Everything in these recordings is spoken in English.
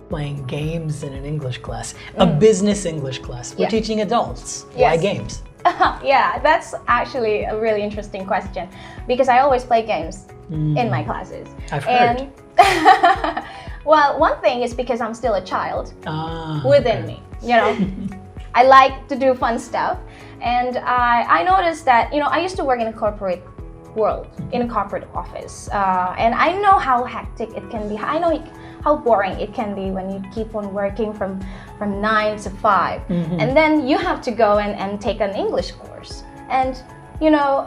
playing games in an English class, a business English class. We're teaching adults. Why games? Yeah, that's actually a really interesting question because I always play games in my classes. I've heard. Well, one thing is because I'm still a child within me, you know. I like to do fun stuff, and I noticed that, you know, I used to work in a corporate world, in a corporate office, and I know how hectic it can be. I know how boring it can be when you keep on working from 9 to 5, and then you have to go and take an English course. And you know,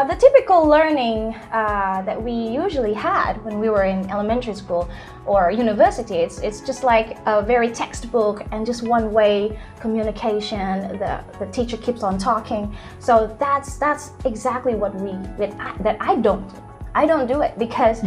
the typical learning that we usually had when we were in elementary school or university, it's just like a very textbook and just one-way communication. The teacher keeps on talking. So that's exactly what that I don't do. I don't do it because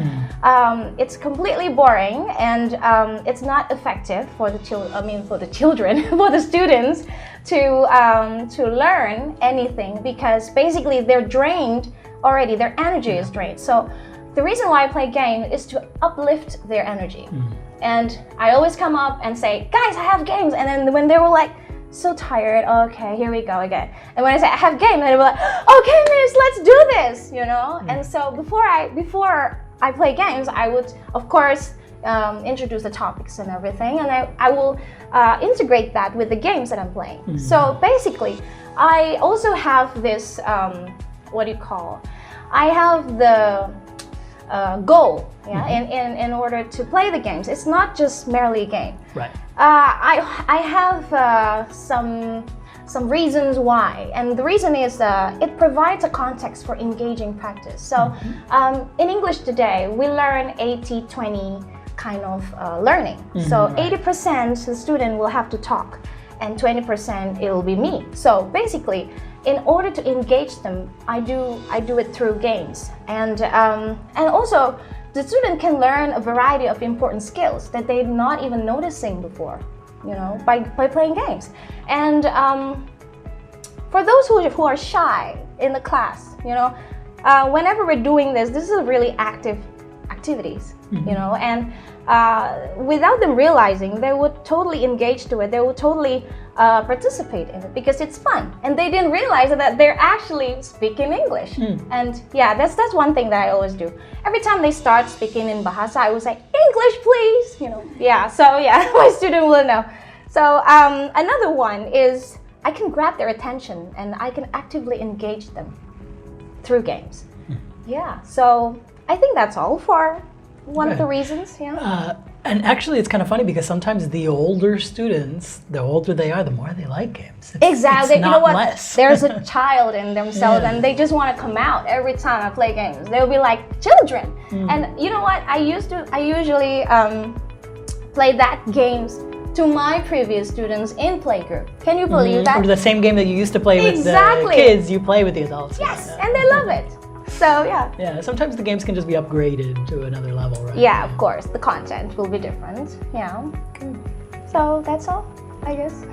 it's completely boring and it's not effective for the children, for the students to learn anything, because basically they're drained already. Their energy is drained. So the reason why I play game is to uplift their energy. And I always come up and say, guys, I have games. And then when they were like, so tired, okay, here we go again. And when I say I have game, they were like, okay, miss, let's do this, you know. And so before I play games, I would, of course, introduce the topics and everything, and I will integrate that with the games that I'm playing. So basically, I also have this, what do you call? I have the goal, in order to play the games. It's not just merely a game. Right. I have some reasons why, and the reason is it provides a context for engaging practice. So in English today, we learn 80-20 kind of learning. So 80% the student will have to talk, and 20% it will be me. So basically, in order to engage them, I do it through games, and also the student can learn a variety of important skills that they're not even noticing before, you know, by playing games. And for those who are shy in the class, you know, whenever we're doing this is a really active activities, you know, and without them realizing, they would totally engage to it. They would totally participate in it because it's fun, and they didn't realize that they're actually speaking English. And yeah, that's one thing that I always do. Every time they start speaking in Bahasa, I would say, English, please, you know. Yeah, so yeah, my student will know. So another one is I can grab their attention and I can actively engage them through games. Yeah, so I think that's all for one of the reasons. Yeah. And actually, it's kind of funny because sometimes the older students, the older they are, the more they like games. Exactly. It's not you know what? less. There's a child in themselves, and they just want to come out every time I play games. They'll be like children. And you know what? I usually play that games to my previous students in playgroup. Can you believe that? Or the same game that you used to play with the kids, you play with the adults. Yes, and they love it. So yeah. Yeah, sometimes the games can just be upgraded to another level, right? Yeah, of course. The content will be different. Yeah. So that's all, I guess.